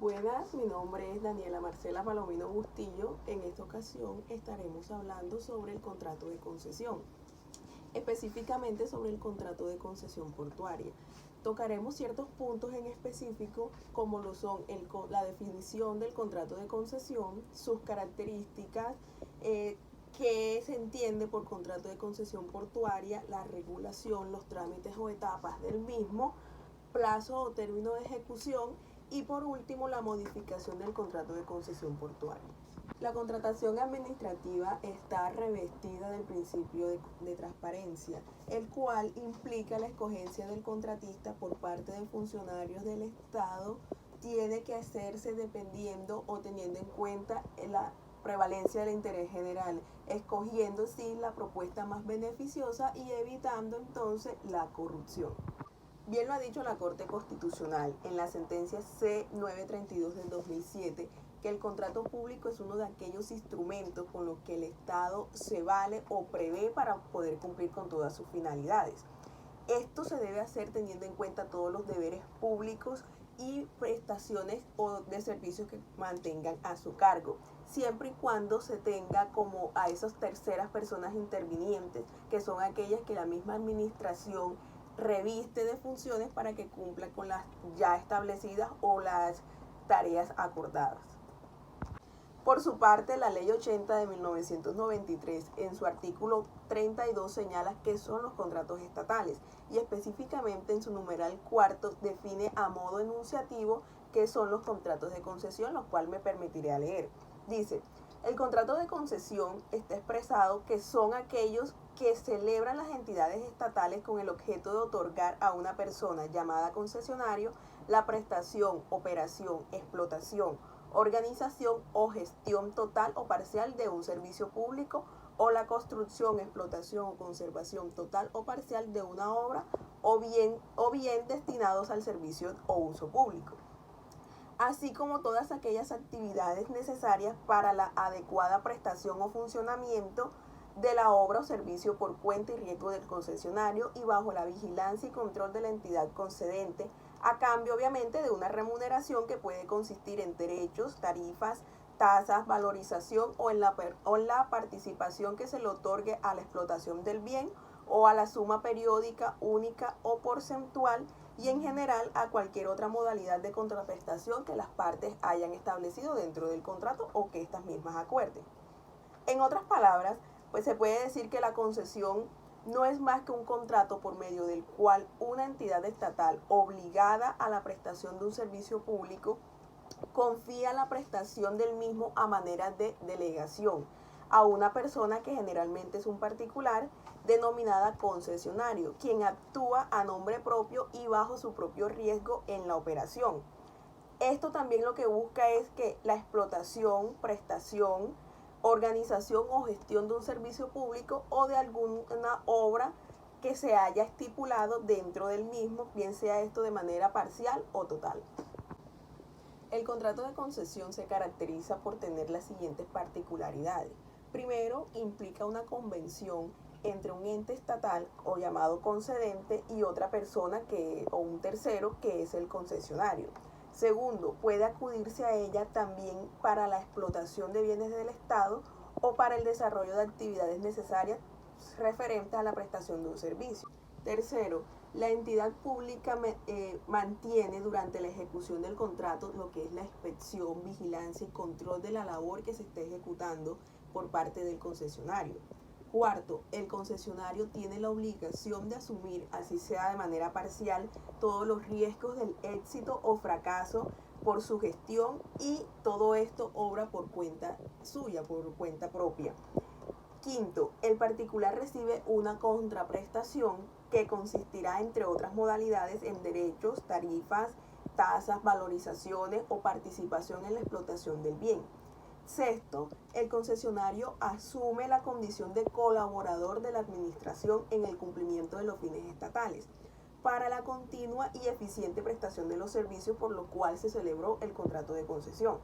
Buenas, mi nombre es Daniela Marcela Palomino Bustillo. En esta ocasión estaremos hablando sobre el contrato de concesión, específicamente sobre el contrato de concesión portuaria. Tocaremos ciertos puntos en específico como lo son la definición del contrato de concesión, sus características, qué se entiende por contrato de concesión portuaria, la regulación, los trámites o etapas del mismo, plazo o término de ejecución y por último la modificación del contrato de concesión portuaria. La contratación administrativa está revestida del principio de transparencia, el cual implica la escogencia del contratista por parte de funcionarios del Estado. Tiene que hacerse dependiendo o teniendo en cuenta la prevalencia del interés general, escogiendo sí la propuesta más beneficiosa y evitando entonces la corrupción. Bien lo ha dicho la Corte Constitucional en la sentencia C-932 del 2007, que el contrato público es uno de aquellos instrumentos con los que el Estado se vale o prevé para poder cumplir con todas sus finalidades. Esto se debe hacer teniendo en cuenta todos los deberes públicos y prestaciones o de servicios que mantengan a su cargo, siempre y cuando se tenga como a esas terceras personas intervinientes, que son aquellas que la misma administración reviste de funciones para que cumpla con las ya establecidas o las tareas acordadas. Por su parte, la Ley 80 de 1993, en su artículo 32, señala qué son los contratos estatales y específicamente en su numeral cuarto define a modo enunciativo qué son los contratos de concesión, los cuales me permitiré leer. Dice: el contrato de concesión está expresado que son aquellos que celebran las entidades estatales con el objeto de otorgar a una persona llamada concesionario la prestación, operación, explotación, organización o gestión total o parcial de un servicio público o la construcción, explotación o conservación total o parcial de una obra o bien destinados al servicio o uso público, así como todas aquellas actividades necesarias para la adecuada prestación o funcionamiento de la obra o servicio por cuenta y riesgo del concesionario y bajo la vigilancia y control de la entidad concedente, a cambio obviamente de una remuneración que puede consistir en derechos, tarifas, tasas, valorización o en la participación que se le otorgue a la explotación del bien o a la suma periódica, única o porcentual, y en general a cualquier otra modalidad de contraprestación que las partes hayan establecido dentro del contrato o que estas mismas acuerden. En otras palabras, pues se puede decir que la concesión no es más que un contrato por medio del cual una entidad estatal obligada a la prestación de un servicio público confía la prestación del mismo a manera de delegación a una persona que generalmente es un particular denominada concesionario, quien actúa a nombre propio y bajo su propio riesgo en la operación. Esto también lo que busca es que la explotación, prestación, organización o gestión de un servicio público o de alguna obra que se haya estipulado dentro del mismo, bien sea esto de manera parcial o total. El contrato de concesión se caracteriza por tener las siguientes particularidades. Primero, implica una convención entre un ente estatal o llamado concedente y otra persona o un tercero que es el concesionario. Segundo, puede acudirse a ella también para la explotación de bienes del Estado o para el desarrollo de actividades necesarias referentes a la prestación de un servicio. Tercero, la entidad pública mantiene durante la ejecución del contrato lo que es la inspección, vigilancia y control de la labor que se esté ejecutando por parte del concesionario. Cuarto, el concesionario tiene la obligación de asumir, así sea de manera parcial, todos los riesgos del éxito o fracaso por su gestión, y todo esto obra por cuenta suya, por cuenta propia. Quinto, el particular recibe una contraprestación que consistirá, entre otras modalidades, en derechos, tarifas, tasas, valorizaciones o participación en la explotación del bien. Sexto, el concesionario asume la condición de colaborador de la administración en el cumplimiento de los fines estatales para la continua y eficiente prestación de los servicios por lo cual se celebró el contrato de concesión.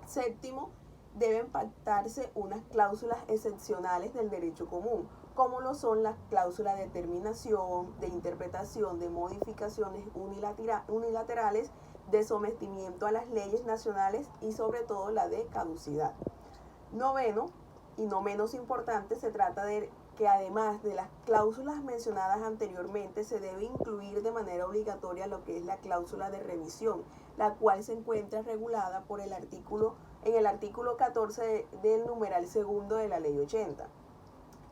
Séptimo, deben pactarse unas cláusulas excepcionales del derecho común, como lo son las cláusulas de terminación, de interpretación, de modificaciones unilaterales de sometimiento a las leyes nacionales y sobre todo la de caducidad. Noveno, y no menos importante, se trata de que además de las cláusulas mencionadas anteriormente, se debe incluir de manera obligatoria lo que es la cláusula de revisión, la cual se encuentra regulada por en el artículo 14 del numeral segundo de la Ley 80,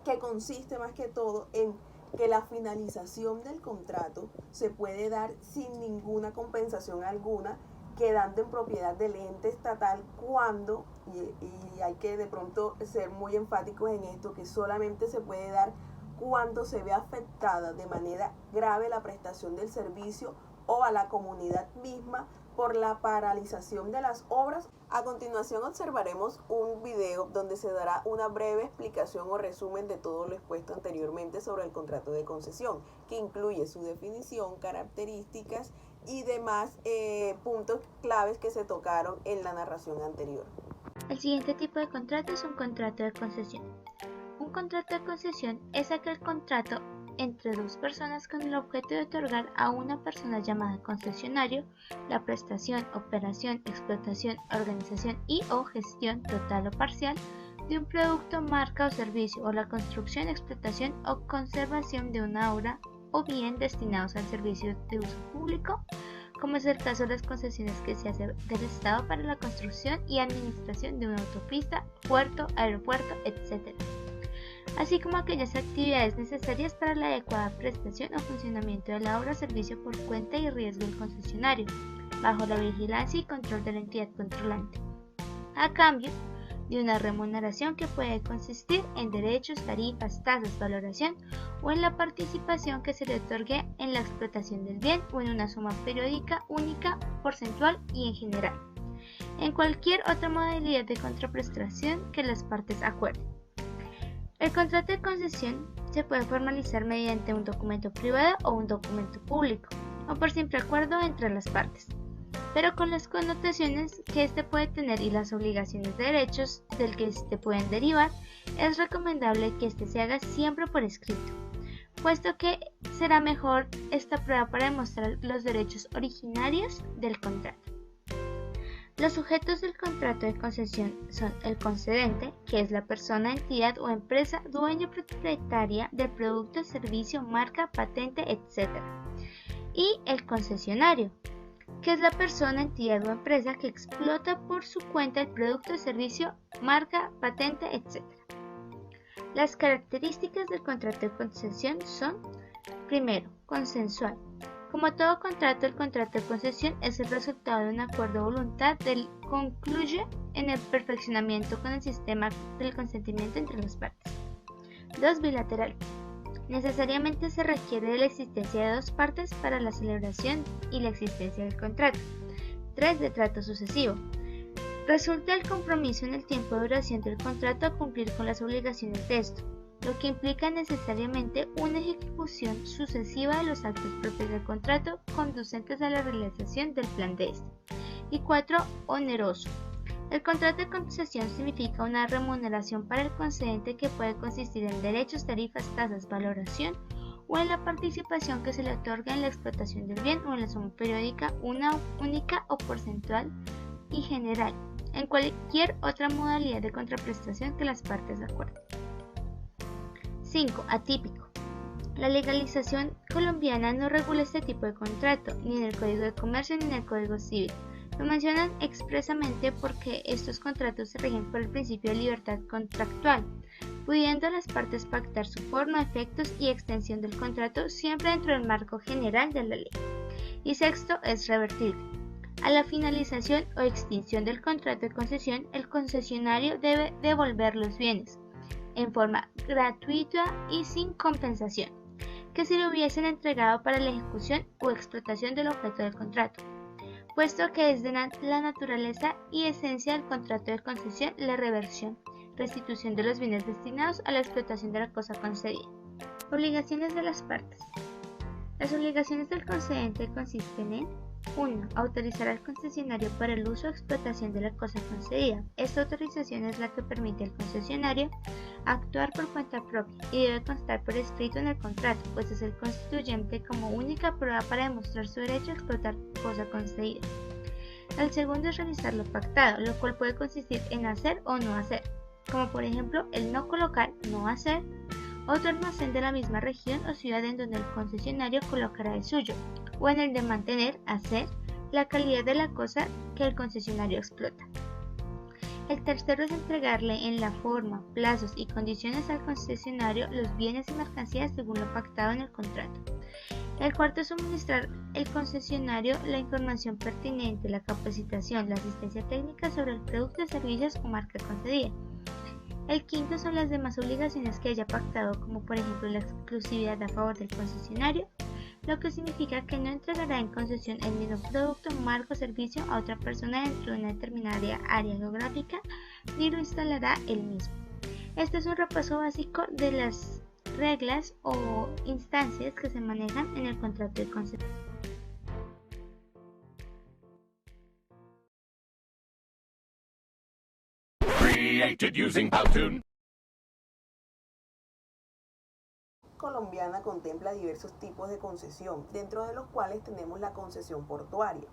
que consiste más que todo en que la finalización del contrato se puede dar sin ninguna compensación alguna, quedando en propiedad del ente estatal cuando, y hay que de pronto ser muy enfáticos en esto, que solamente se puede dar cuando se ve afectada de manera grave la prestación del servicio o a la comunidad misma por la paralización de las obras. A continuación observaremos un video donde se dará una breve explicación o resumen de todo lo expuesto anteriormente sobre el contrato de concesión, que incluye su definición, características y demás puntos claves que se tocaron en la narración anterior. El siguiente tipo de contrato es un contrato de concesión. Un contrato de concesión es aquel contrato entre dos personas con el objeto de otorgar a una persona llamada concesionario la prestación, operación, explotación, organización y o gestión total o parcial de un producto, marca o servicio, o la construcción, explotación o conservación de una obra o bien destinados al servicio de uso público, como es el caso de las concesiones que se hace del Estado para la construcción y administración de una autopista, puerto, aeropuerto, etc., así como aquellas actividades necesarias para la adecuada prestación o funcionamiento de la obra o servicio por cuenta y riesgo del concesionario, bajo la vigilancia y control de la entidad controlante, a cambio de una remuneración que puede consistir en derechos, tarifas, tasas, valoración o en la participación que se le otorgue en la explotación del bien o en una suma periódica, única, porcentual y en general, en cualquier otra modalidad de contraprestación que las partes acuerden. El contrato de concesión se puede formalizar mediante un documento privado o un documento público, o por simple acuerdo entre las partes, pero con las connotaciones que éste puede tener y las obligaciones de derechos del que éste pueden derivar, es recomendable que éste se haga siempre por escrito, puesto que será mejor esta prueba para demostrar los derechos originarios del contrato. Los sujetos del contrato de concesión son el concedente, que es la persona, entidad o empresa dueña propietaria del producto, servicio, marca, patente, etc., y el concesionario, que es la persona, entidad o empresa que explota por su cuenta el producto, servicio, marca, patente, etc. Las características del contrato de concesión son: primero, consensual. Como todo contrato, el contrato de concesión es el resultado de un acuerdo de voluntad del concluye en el perfeccionamiento con el sistema del consentimiento entre las partes. 2. Bilateral. Necesariamente se requiere de la existencia de dos partes para la celebración y la existencia del contrato. 3. De trato sucesivo. Resulta el compromiso en el tiempo de duración del contrato a cumplir con las obligaciones de esto, lo que implica necesariamente una ejecución sucesiva de los actos propios del contrato conducentes a la realización del plan de este. Y 4. Oneroso. El contrato de concesión significa una remuneración para el concedente que puede consistir en derechos, tarifas, tasas, valoración o en la participación que se le otorga en la explotación del bien o en la suma periódica, una única o porcentual y general, en cualquier otra modalidad de contraprestación que las partes acuerden. 5. Atípico. La legislación colombiana no regula este tipo de contrato, ni en el Código de Comercio ni en el Código Civil. Lo mencionan expresamente porque estos contratos se rigen por el principio de libertad contractual, pudiendo las partes pactar su forma, efectos y extensión del contrato siempre dentro del marco general de la ley. Y sexto, es revertible. A la finalización o extinción del contrato de concesión, el concesionario debe devolver los bienes en forma gratuita y sin compensación, que se le hubiesen entregado para la ejecución o explotación del objeto del contrato, puesto que es de la naturaleza y esencia del contrato de concesión la reversión, restitución de los bienes destinados a la explotación de la cosa concedida. Obligaciones de las partes. Las obligaciones del concedente consisten en: 1. Autorizar al concesionario para el uso o explotación de la cosa concedida. Esta autorización es la que permite al concesionario actuar por cuenta propia y debe constar por escrito en el contrato, pues es el constituyente como única prueba para demostrar su derecho a explotar cosa concedida. El segundo es realizar lo pactado, lo cual puede consistir en hacer o no hacer, como por ejemplo el no colocar, no hacer, otro almacén de la misma región o ciudad en donde el concesionario colocará el suyo, o en el de mantener, hacer, la calidad de la cosa que el concesionario explota. El tercero es entregarle en la forma, plazos y condiciones al concesionario los bienes y mercancías según lo pactado en el contrato. El cuarto es suministrar al concesionario la información pertinente, la capacitación, la asistencia técnica sobre el producto, servicios o marca concedida. El quinto son las demás obligaciones que haya pactado, como por ejemplo la exclusividad a favor del concesionario, lo que significa que no entregará en concesión el mismo producto, marca o servicio a otra persona dentro de una determinada área geográfica, ni lo instalará él mismo. Este es un repaso básico de las reglas o instancias que se manejan en el contrato de concesión. Created using Powtoon. Colombiana contempla diversos tipos de concesión, dentro de los cuales tenemos la concesión portuaria.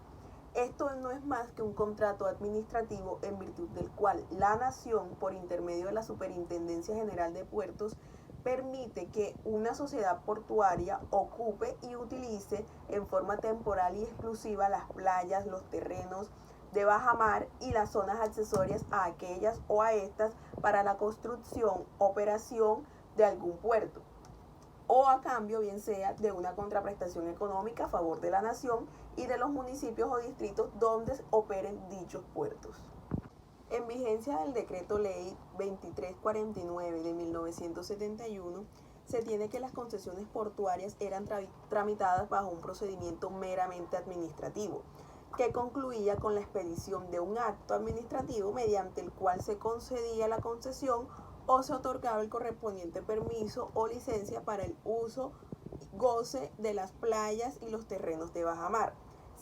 Esto no es más que un contrato administrativo en virtud del cual la nación, por intermedio de la Superintendencia General de Puertos, permite que una sociedad portuaria ocupe y utilice en forma temporal y exclusiva las playas, los terrenos de bajamar y las zonas accesorias a aquellas o a estas para la construcción, operación de algún puerto, o a cambio bien sea de una contraprestación económica a favor de la nación y de los municipios o distritos donde operen dichos puertos. En vigencia del Decreto Ley 2349 de 1971, se tiene que las concesiones portuarias eran tramitadas bajo un procedimiento meramente administrativo, que concluía con la expedición de un acto administrativo mediante el cual se concedía la concesión o se otorgaba el correspondiente permiso o licencia para el uso y goce de las playas y los terrenos de bajamar.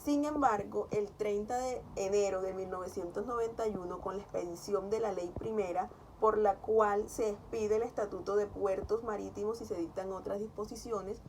Sin embargo, el 30 de enero de 1991, con la expedición de la Ley Primera, por la cual se expide el Estatuto de Puertos Marítimos y se dictan otras disposiciones,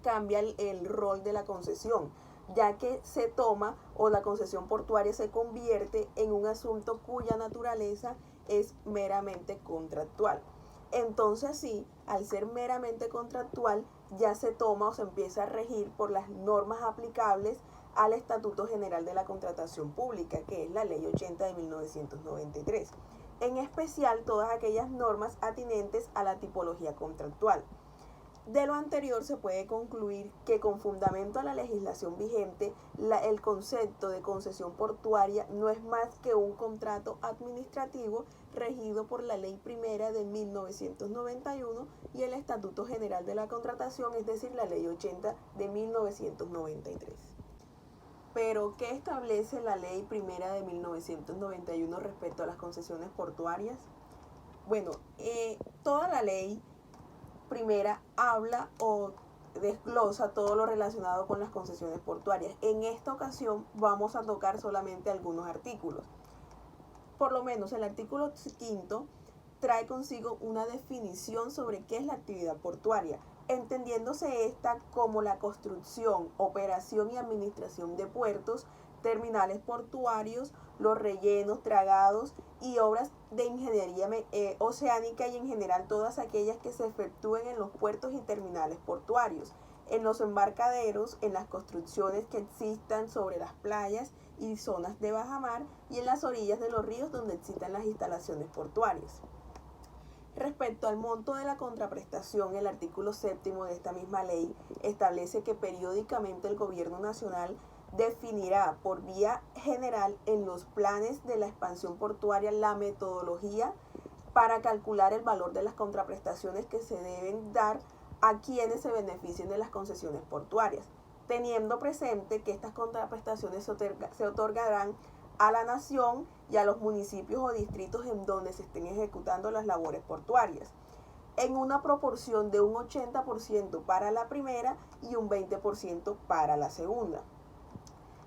cambia el rol de la concesión, ya que se toma o la concesión portuaria se convierte en un asunto cuya naturaleza es meramente contractual. Entonces sí, al ser meramente contractual, ya se toma o se empieza a regir por las normas aplicables al Estatuto General de la Contratación Pública, que es la Ley 80 de 1993. En especial, todas aquellas normas atinentes a la tipología contractual. De lo anterior se puede concluir que con fundamento a la legislación vigente, el concepto de concesión portuaria no es más que un contrato administrativo regido por la Ley Primera de 1991 y el Estatuto General de la Contratación, es decir, la Ley 80 de 1993. Pero, ¿qué establece la Ley Primera de 1991 respecto a las concesiones portuarias? Bueno, toda la ley Primera habla o desglosa todo lo relacionado con las concesiones portuarias. En esta ocasión vamos a tocar solamente algunos artículos. Por lo menos el artículo 5 trae consigo una definición sobre qué es la actividad portuaria, entendiéndose esta como la construcción, operación y administración de puertos, terminales portuarios, los rellenos, dragados y obras de ingeniería oceánica y en general todas aquellas que se efectúen en los puertos y terminales portuarios, en los embarcaderos, en las construcciones que existan sobre las playas y zonas de bajamar y en las orillas de los ríos donde existan las instalaciones portuarias. Respecto al monto de la contraprestación, el artículo 7 de esta misma ley establece que periódicamente el Gobierno Nacional definirá por vía general en los planes de la expansión portuaria la metodología para calcular el valor de las contraprestaciones que se deben dar a quienes se beneficien de las concesiones portuarias, teniendo presente que estas contraprestaciones se otorgarán a la nación y a los municipios o distritos en donde se estén ejecutando las labores portuarias, en una proporción de un 80% para la primera y un 20% para la segunda.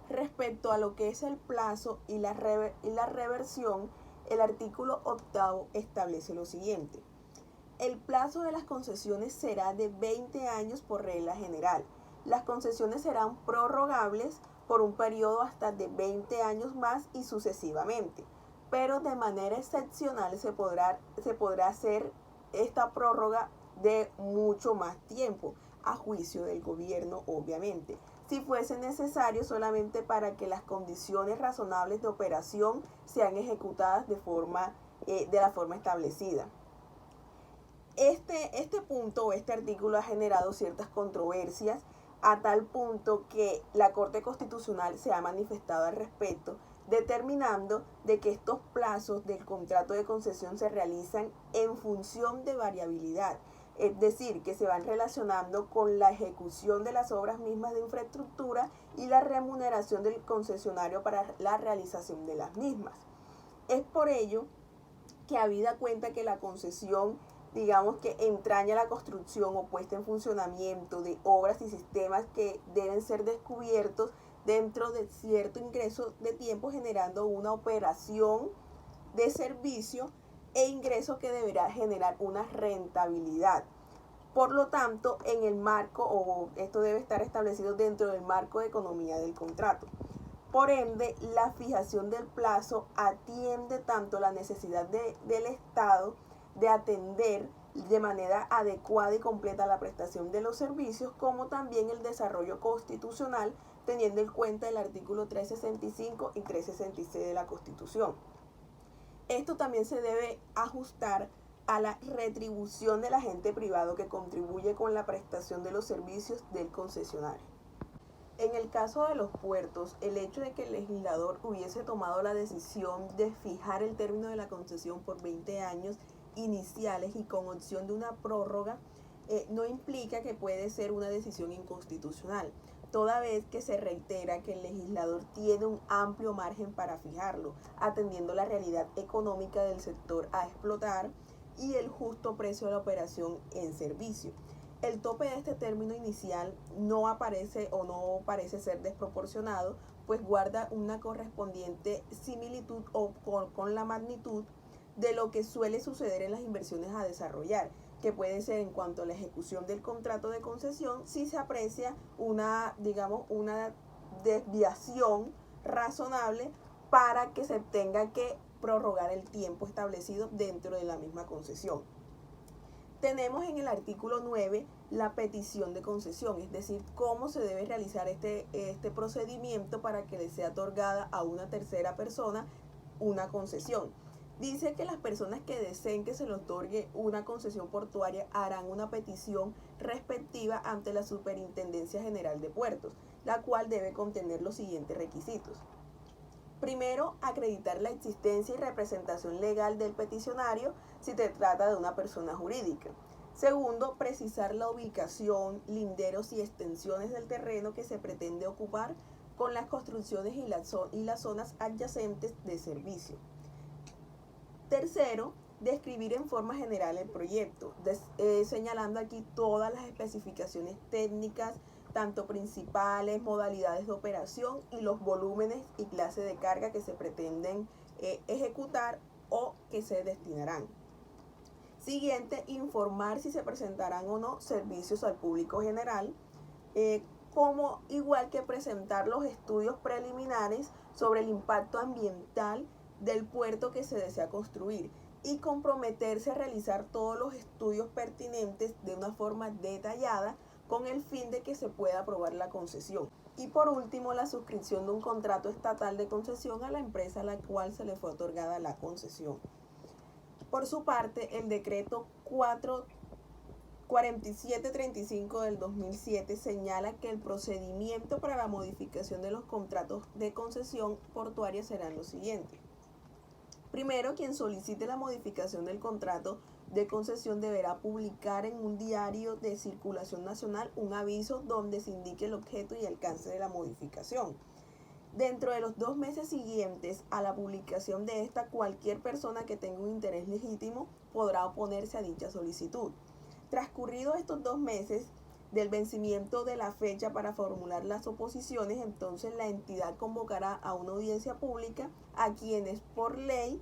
Respecto a lo que es el plazo y la reversión, el artículo 8 establece lo siguiente. El plazo de las concesiones será de 20 años por regla general. Las concesiones serán prorrogables por un periodo hasta de 20 años más y sucesivamente. Pero de manera excepcional se podrá hacer esta prórroga de mucho más tiempo, a juicio del gobierno, obviamente, si fuese necesario solamente para que las condiciones razonables de operación sean ejecutadas de la forma establecida. Este punto o este artículo ha generado ciertas controversias a tal punto que la Corte Constitucional se ha manifestado al respecto, determinando de que estos plazos del contrato de concesión se realizan en función de variabilidad, es decir, que se van relacionando con la ejecución de las obras mismas de infraestructura y la remuneración del concesionario para la realización de las mismas. Es por ello que, habida cuenta que la concesión, digamos que entraña la construcción o puesta en funcionamiento de obras y sistemas que deben ser descubiertos dentro de cierto ingreso de tiempo, generando una operación de servicio e ingreso que deberá generar una rentabilidad. Por lo tanto, en el marco, o esto debe estar establecido dentro del marco de economía del contrato. Por ende, la fijación del plazo atiende tanto la necesidad del Estado de atender de manera adecuada y completa la prestación de los servicios, como también el desarrollo constitucional, teniendo en cuenta el artículo 365 y 366 de la Constitución. Esto también se debe ajustar a la retribución del agente privado que contribuye con la prestación de los servicios del concesionario. En el caso de los puertos, el hecho de que el legislador hubiese tomado la decisión de fijar el término de la concesión por 20 años iniciales y con opción de una prórroga, no implica que puede ser una decisión inconstitucional, toda vez que se reitera que el legislador tiene un amplio margen para fijarlo, atendiendo la realidad económica del sector a explotar y el justo precio de la operación en servicio. El tope de este término inicial no aparece o no parece ser desproporcionado, pues guarda una correspondiente similitud con la magnitud de lo que suele suceder en las inversiones a desarrollar, que puede ser en cuanto a la ejecución del contrato de concesión, si se aprecia una desviación razonable para que se tenga que prorrogar el tiempo establecido dentro de la misma concesión. Tenemos en el artículo 9 la petición de concesión, es decir, cómo se debe realizar este procedimiento para que le sea otorgada a una tercera persona una concesión. Dice que las personas que deseen que se le otorgue una concesión portuaria harán una petición respectiva ante la Superintendencia General de Puertos, la cual debe contener los siguientes requisitos. Primero, acreditar la existencia y representación legal del peticionario si se trata de una persona jurídica. Segundo, precisar la ubicación, linderos y extensiones del terreno que se pretende ocupar con las construcciones y las zonas adyacentes de servicio. Tercero, describir en forma general el proyecto, señalando aquí todas las especificaciones técnicas, tanto principales, modalidades de operación y los volúmenes y clase de carga que se pretenden ejecutar o que se destinarán. Siguiente, informar si se presentarán o no servicios al público general, como igual que presentar los estudios preliminares sobre el impacto ambiental del puerto que se desea construir y comprometerse a realizar todos los estudios pertinentes de una forma detallada con el fin de que se pueda aprobar la concesión. Y por último, la suscripción de un contrato estatal de concesión a la empresa a la cual se le fue otorgada la concesión. Por su parte, el decreto 4735 del 2007 señala que el procedimiento para la modificación de los contratos de concesión portuaria serán los siguientes. Primero, quien solicite la modificación del contrato de concesión deberá publicar en un diario de circulación nacional un aviso donde se indique el objeto y alcance de la modificación. Dentro de los 2 meses siguientes a la publicación de esta, cualquier persona que tenga un interés legítimo podrá oponerse a dicha solicitud. Transcurridos estos 2 meses del vencimiento de la fecha para formular las oposiciones, entonces la entidad convocará a una audiencia pública a quienes por ley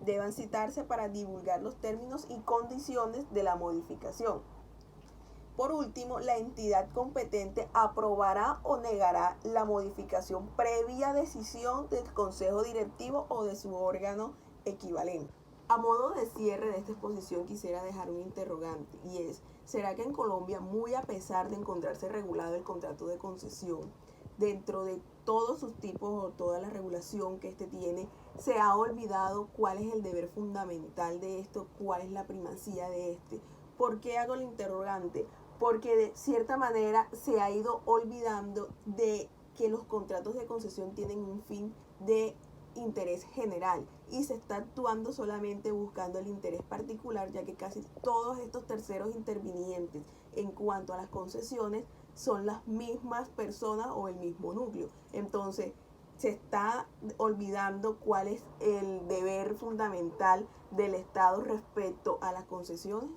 deban citarse para divulgar los términos y condiciones de la modificación. Por último, la entidad competente aprobará o negará la modificación previa decisión del consejo directivo o de su órgano equivalente. A modo de cierre de esta exposición quisiera dejar un interrogante y es, ¿será que en Colombia, muy a pesar de encontrarse regulado el contrato de concesión, dentro de todos sus tipos o toda la regulación que este tiene, se ha olvidado cuál es el deber fundamental de esto, cuál es la primacía de este? ¿Por qué hago el interrogante? Porque de cierta manera se ha ido olvidando de que los contratos de concesión tienen un fin de interés general y se está actuando solamente buscando el interés particular, ya que casi todos estos terceros intervinientes en cuanto a las concesiones son las mismas personas o el mismo núcleo. Entonces se está olvidando cuál es el deber fundamental del Estado respecto a las concesiones.